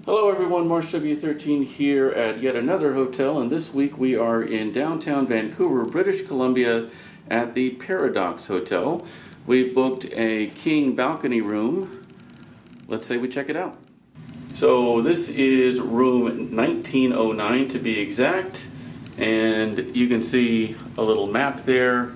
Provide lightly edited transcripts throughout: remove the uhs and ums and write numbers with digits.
Hello everyone, Marsh W13 here at yet another hotel, and this week we are in downtown Vancouver, British Columbia at the Paradox Hotel. We've booked a king balcony room. Let's say we check it out. So this is room 1909 to be exact, and you can see a little map there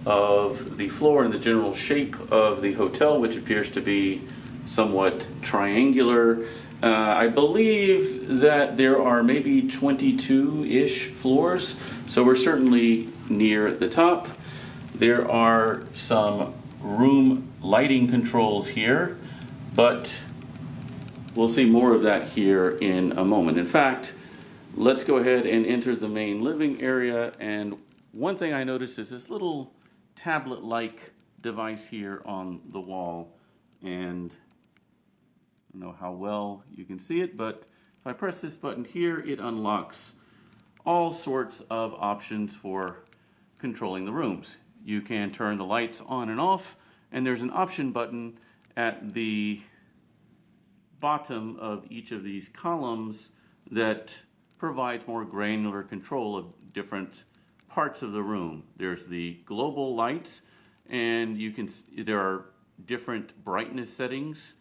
of the floor and the general shape of the hotel, which appears to be somewhat triangular. I believe that there are maybe 22-ish floors, so we're certainly near the top. There are some room lighting controls here, but we'll see more of that here in a moment. In fact, let's go ahead and enter the main living area, and one thing I noticed is this little tablet-like device here on the wall, and I don't know how well you can see it, but if I press this button here, it unlocks all sorts of options for controlling the rooms. You can turn the lights on and off, and there's an option button at the bottom of each of these columns that provides more granular control of different parts of the room. There's the global lights, and there are different brightness settings,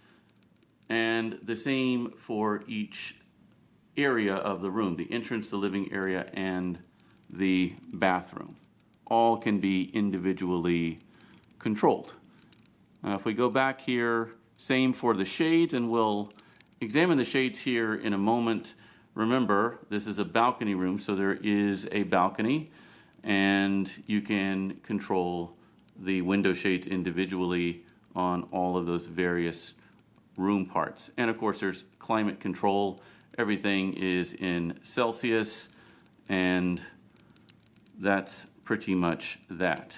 and the same for each area of the room, the entrance, the living area, and the bathroom. All can be individually controlled. Now, if we go back here, same for the shades, and we'll examine the shades here in a moment. Remember, this is a balcony room, so there is a balcony, and you can control the window shades individually on all of those various room parts. And of course, there's climate control. Everything is in Celsius, and that's pretty much that.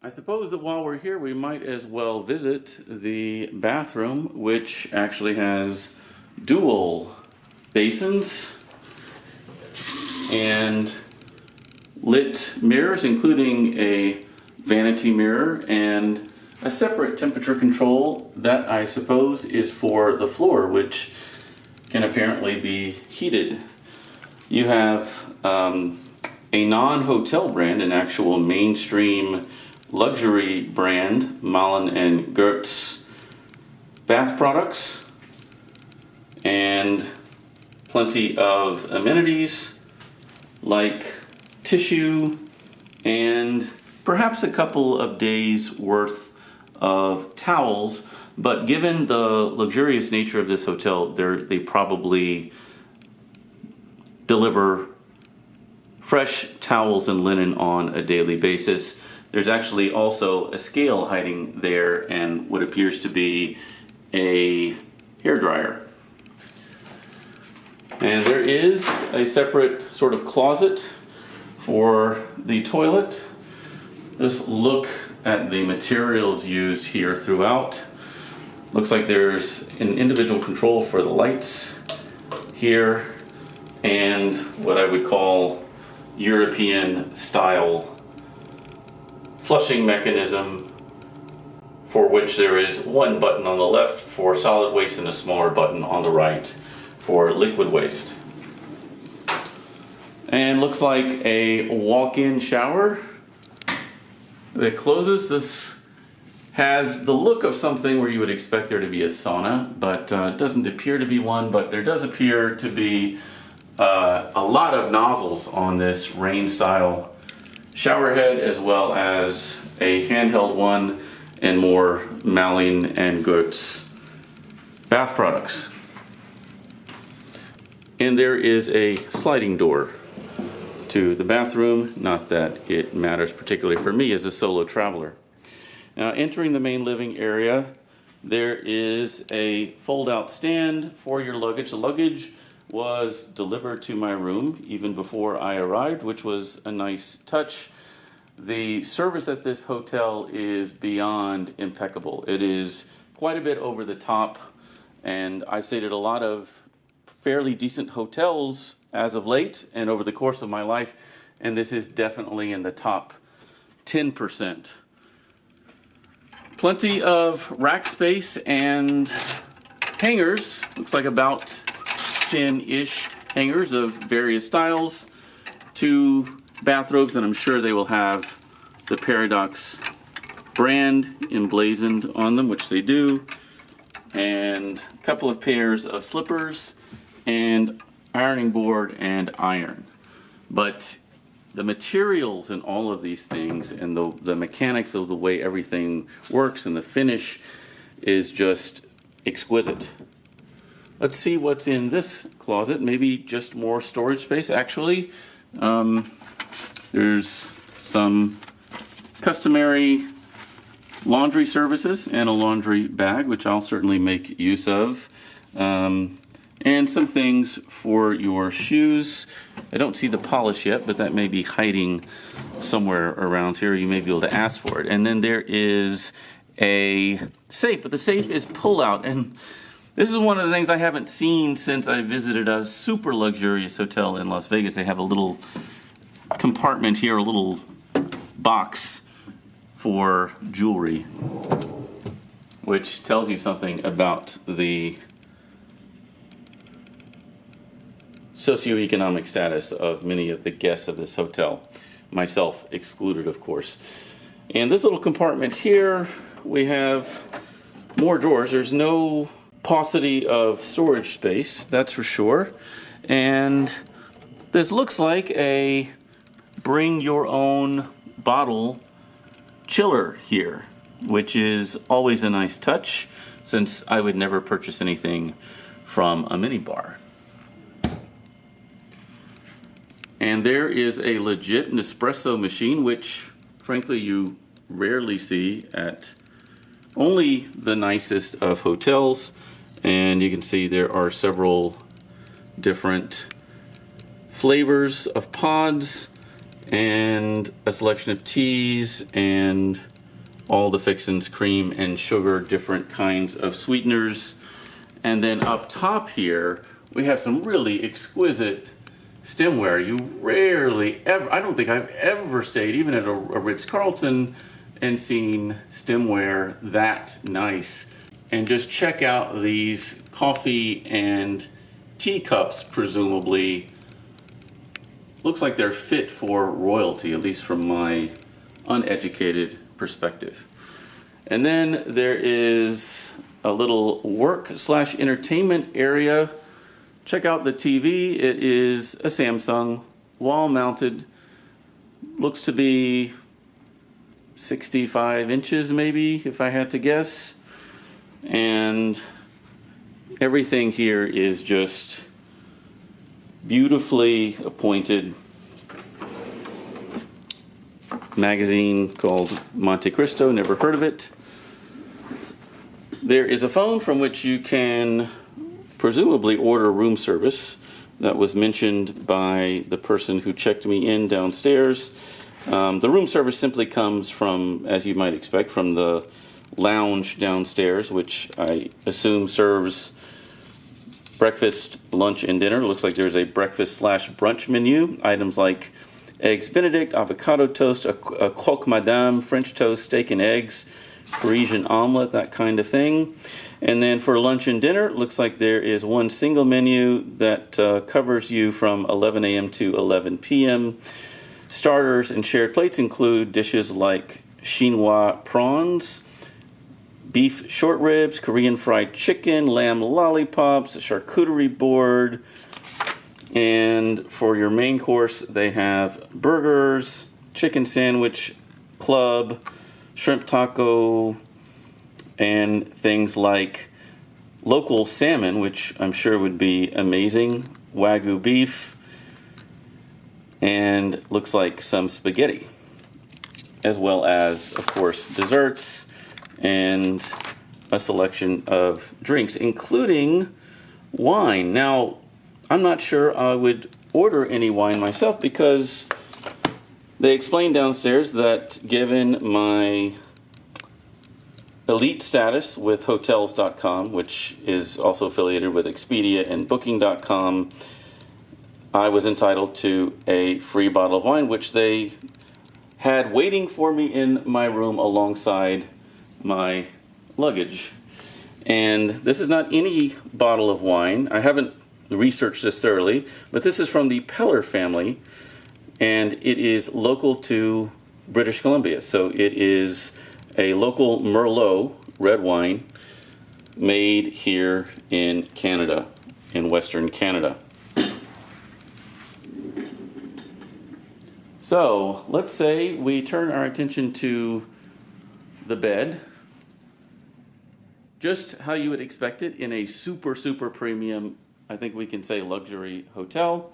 I suppose that while we're here, we might as well visit the bathroom, which actually has dual basins and lit mirrors, including a vanity mirror and a separate temperature control that I suppose is for the floor, which can apparently be heated. You have a non-hotel brand, an actual mainstream luxury brand, Malin and Goertz bath products, and plenty of amenities like tissue and perhaps a couple of days worth of towels, but given the luxurious nature of this hotel, they probably deliver fresh towels and linen on a daily basis. There's actually also a scale hiding there and what appears to be a hairdryer. And there is a separate sort of closet for the toilet. Just look at the materials used here throughout. Looks like there's an individual control for the lights here and what I would call European style flushing mechanism, for which there is one button on the left for solid waste and a smaller button on the right for liquid waste. And looks like a walk-in shower that closes. This has the look of something where you would expect there to be a sauna, but doesn't appear to be one, but there does appear to be a lot of nozzles on this rain style shower head, as well as a handheld one and more Malin and Goertz bath products. And there is a sliding door to the bathroom, not that it matters particularly for me as a solo traveler. Now, entering the main living area, there is a fold-out stand for your luggage. The luggage was delivered to my room even before I arrived, which was a nice touch. The service at this hotel is beyond impeccable. It is quite a bit over the top, and I've stayed at a lot of fairly decent hotels as of late and over the course of my life, and this is definitely in the top 10%. Plenty of rack space and hangers. Looks like about 10-ish hangers of various styles, 2 bathrobes, and I'm sure they will have the Paradox brand emblazoned on them, which they do, and a couple of pairs of slippers, and ironing board and iron. But the materials in all of these things and the mechanics of the way everything works and the finish is just exquisite. Let's see what's in this closet. Maybe just more storage space, actually. There's some customary laundry services and a laundry bag, which I'll certainly make use of. And some things for your shoes. I don't see the polish yet, but that may be hiding somewhere around here. You may be able to ask for it. And then there is a safe, but the safe is pull-out. And this is one of the things I haven't seen since I visited a super luxurious hotel in Las Vegas. They have a little compartment here, a little box for jewelry, which tells you something about the socioeconomic status of many of the guests of this hotel, myself excluded, of course. And this little compartment here, we have more drawers. There's no paucity of storage space, that's for sure. And this looks like a bring your own bottle chiller here, which is always a nice touch, since I would never purchase anything from a minibar. And there is a legit Nespresso machine, which frankly you rarely see at only the nicest of hotels. And you can see there are several different flavors of pods and a selection of teas and all the fixins, cream and sugar, different kinds of sweeteners. And then up top here, we have some really exquisite stemware. You rarely ever, I don't think I've ever stayed even at a Ritz-Carlton and seen stemware that nice. And just check out these coffee and tea cups, presumably. Looks like they're fit for royalty, at least from my uneducated perspective. And then there is a little work/entertainment area. Check out the TV. It is a Samsung, wall-mounted. Looks to be 65 inches maybe, if I had to guess. And everything here is just beautifully appointed. Magazine called Monte Cristo, never heard of it. There is a phone from which you can presumably order room service. That was mentioned by the person who checked me in downstairs. The room service simply comes from, as you might expect, from the lounge downstairs, which I assume serves breakfast, lunch, and dinner. It looks like there's a breakfast/brunch menu. Items like eggs Benedict, avocado toast, a croque madame, French toast, steak and eggs, Parisian omelet, that kind of thing. And then for lunch and dinner, it looks like there is one single menu that covers you from 11 a.m. to 11 p.m. Starters and shared plates include dishes like chinois prawns, beef short ribs, Korean fried chicken, lamb lollipops, a charcuterie board. And for your main course, they have burgers, chicken sandwich club, shrimp taco, and things like local salmon, which I'm sure would be amazing, Wagyu beef, and looks like some spaghetti, as well as, of course, desserts and a selection of drinks, including wine. Now, I'm not sure I would order any wine myself because they explained downstairs that given my elite status with Hotels.com, which is also affiliated with Expedia and Booking.com, I was entitled to a free bottle of wine, which they had waiting for me in my room alongside my luggage. And this is not any bottle of wine. I haven't researched this thoroughly, but this is from the Peller family, and it is local to British Columbia. So it is a local Merlot red wine made here in Canada, in Western Canada. So let's say we turn our attention to the bed, just how you would expect it in a super, super premium, I think we can say luxury hotel.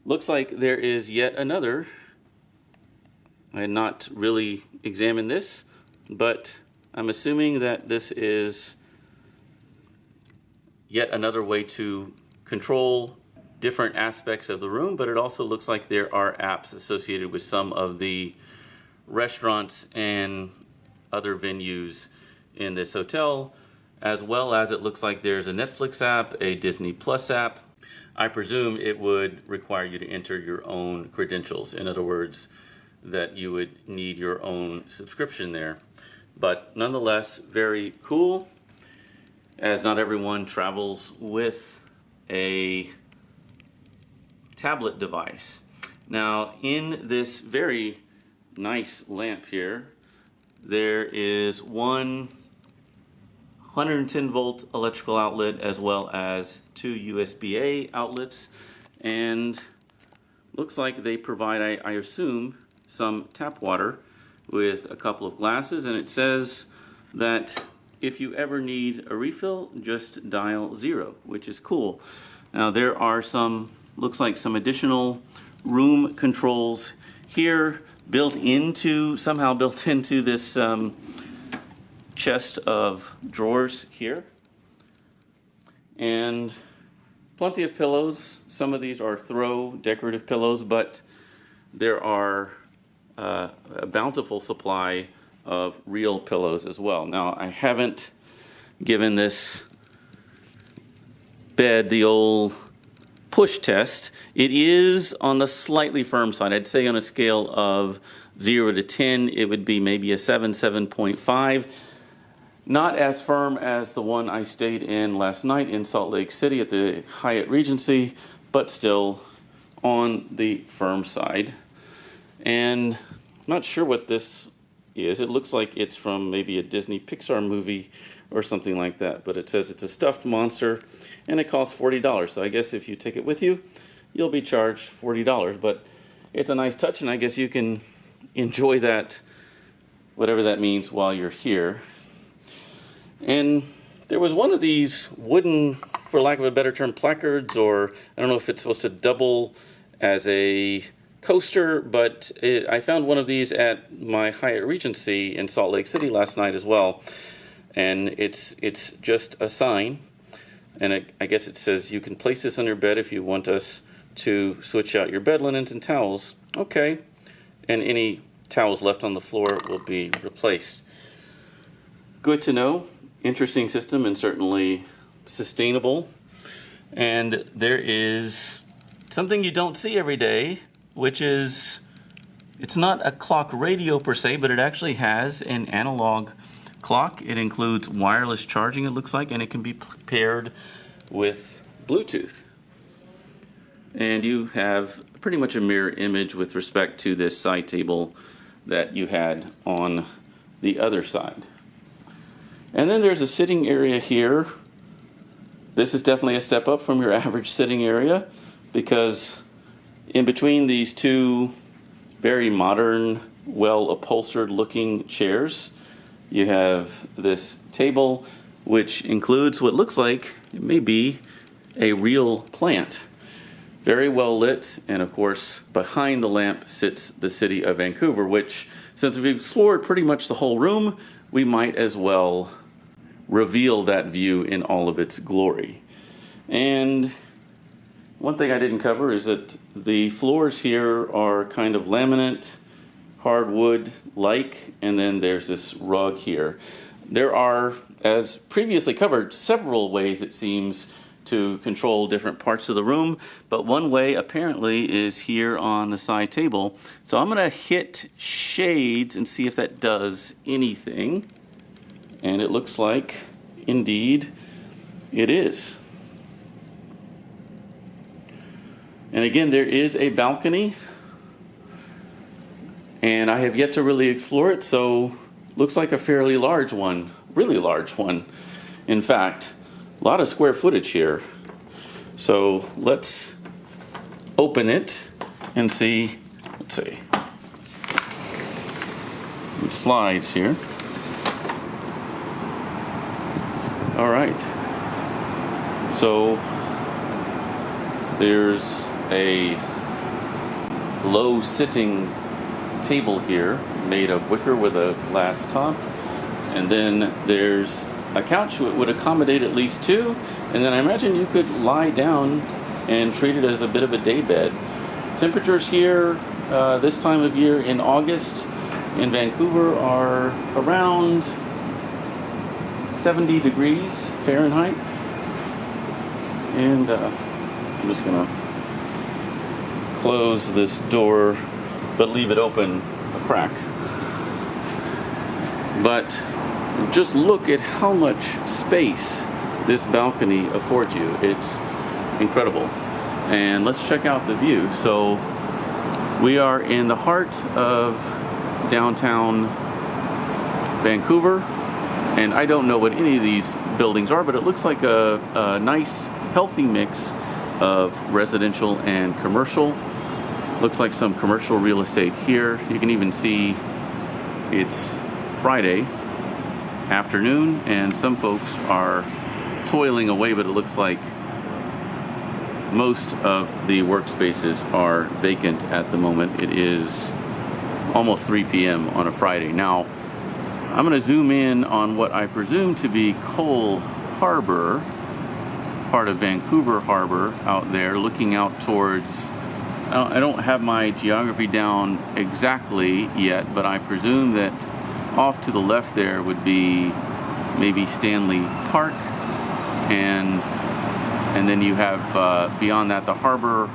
Looks like there is yet another. I had not really examined this, but I'm assuming that this is yet another way to control different aspects of the room, but it also looks like there are apps associated with some of the restaurants and other venues in this hotel, as well as it looks like there's a Netflix app, a Disney Plus app. I presume it would require you to enter your own credentials. In other words, that you would need your own subscription there. But nonetheless, very cool, as not everyone travels with a tablet device. Now, in this very nice lamp here, there is one 110 volt electrical outlet as well as two USB-A outlets, and looks like they provide, I assume, some tap water with a couple of glasses, and it says that if you ever need a refill, just dial 0, which is cool. Now there are some, looks like some additional room controls here somehow built into this chest of drawers here. And plenty of pillows. Some of these are throw decorative pillows, but there are a bountiful supply of real pillows as well. Now, I haven't given this bed the old push test. It is on the slightly firm side. I'd say on a scale of 0 to 10, it would be maybe a 7, 7.5. Not as firm as the one I stayed in last night in Salt Lake City at the Hyatt Regency, but still on the firm side. And not sure what this is. It looks like it's from maybe a Disney Pixar movie or something like that, but it says it's a stuffed monster and it costs $40. So I guess if you take it with you, you'll be charged $40, but it's a nice touch, and I guess you can enjoy that, whatever that means, while you're here. And there was one of these wooden, for lack of a better term, placards, or I don't know if it's supposed to double as a coaster, but I found one of these at my Hyatt Regency in Salt Lake City last night as well. And it's just a sign, and I guess it says you can place this on your bed if you want us to switch out your bed linens and towels. Okay, and any towels left on the floor will be replaced. Good to know. Interesting system, and certainly sustainable. And there is something you don't see every day, which is, it's not a clock radio per se, but it actually has an analog clock. It includes wireless charging, it looks like, and it can be paired with Bluetooth. And you have pretty much a mirror image with respect to this side table that you had on the other side. And then there's a sitting area here. This is definitely a step up from your average sitting area, because in between these two very modern, well upholstered looking chairs, you have this table which includes what looks like it may be a real plant. Very well lit, and of course behind the lamp sits the city of Vancouver, which, since we've explored pretty much the whole room, we might as well reveal that view in all of its glory. And one thing I didn't cover is that the floors here are kind of laminate, hardwood-like, and then there's this rug here. There are, as previously covered, several ways, it seems, to control different parts of the room, but one way apparently is here on the side table. So I'm going to hit shades and see if that does anything. And it looks like, indeed, it is. And again, there is a balcony, and I have yet to really explore it, so looks like a fairly large one, really large one. In fact, a lot of square footage here. So let's open it and see. Let's see. It slides here. All right. So there's a low sitting table here made of wicker with a glass top, and then there's a couch that would accommodate at least two, and then I imagine you could lie down and treat it as a bit of a day bed. Temperatures here this time of year in August in Vancouver are around 70 degrees Fahrenheit, and I'm just gonna close this door but leave it open a crack. But just look at how much space this balcony affords you. It's incredible. And let's check out the view. So we are in the heart of downtown Vancouver, and I don't know what any of these buildings are, but it looks like a nice healthy mix of residential and commercial. Looks like some commercial real estate here. You can even see it's Friday afternoon and some folks are toiling away, but it looks like most of the workspaces are vacant at the moment. It is almost 3 p.m. on a Friday. Now, I'm going to zoom in on what I presume to be Cole Harbor, part of Vancouver Harbor out there, looking out towards, I don't have my geography down exactly yet, but I presume that off to the left there would be maybe Stanley Park, and then you have beyond that the harbor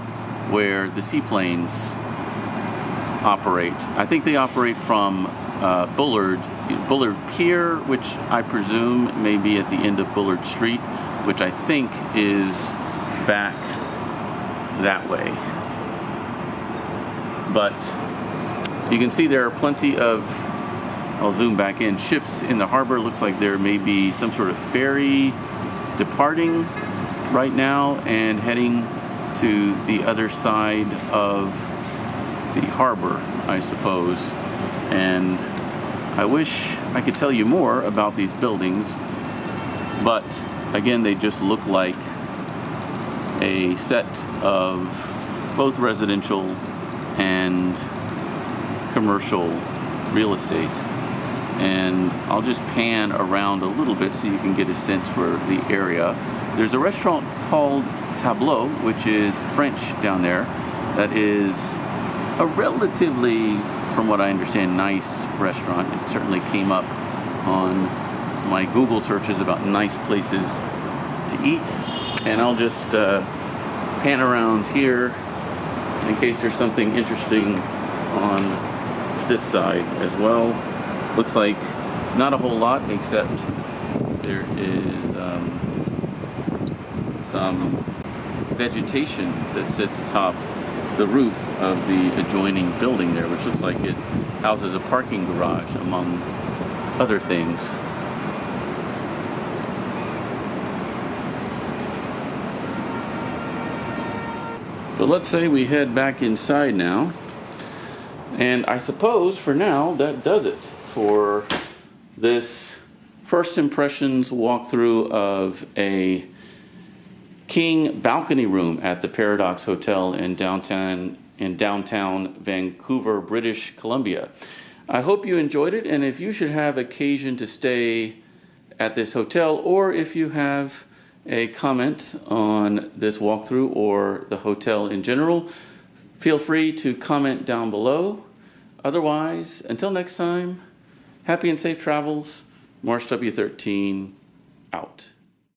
where the seaplanes operate. I think they operate from Bullard Pier, which I presume may be at the end of Bullard Street, which I think is back that way. But you can see there are plenty of, I'll zoom back in, ships in the harbor. Looks like there may be some sort of ferry departing right now and heading to the other side of the harbor, I suppose. And I wish I could tell you more about these buildings, but again, they just look like a set of both residential and commercial real estate. And I'll just pan around a little bit so you can get a sense for the area. There's a restaurant called Tableau, which is French down there, that is a relatively, from what I understand, nice restaurant. It certainly came up on my Google searches about nice places to eat. And I'll just pan around here in case there's something interesting on this side as well. Looks like not a whole lot, except there is some vegetation that sits atop the roof of the adjoining building there, which looks like it houses a parking garage, among other things. But let's say we head back inside now, and I suppose for now that does it for this first impressions walkthrough of a king balcony room at the Paradox Hotel in downtown Vancouver, British Columbia. I hope you enjoyed it, and if you should have occasion to stay at this hotel, or if you have a comment on this walkthrough or the hotel in general, feel free to comment down below. Otherwise, until next time, happy and safe travels. Marsh W13 out.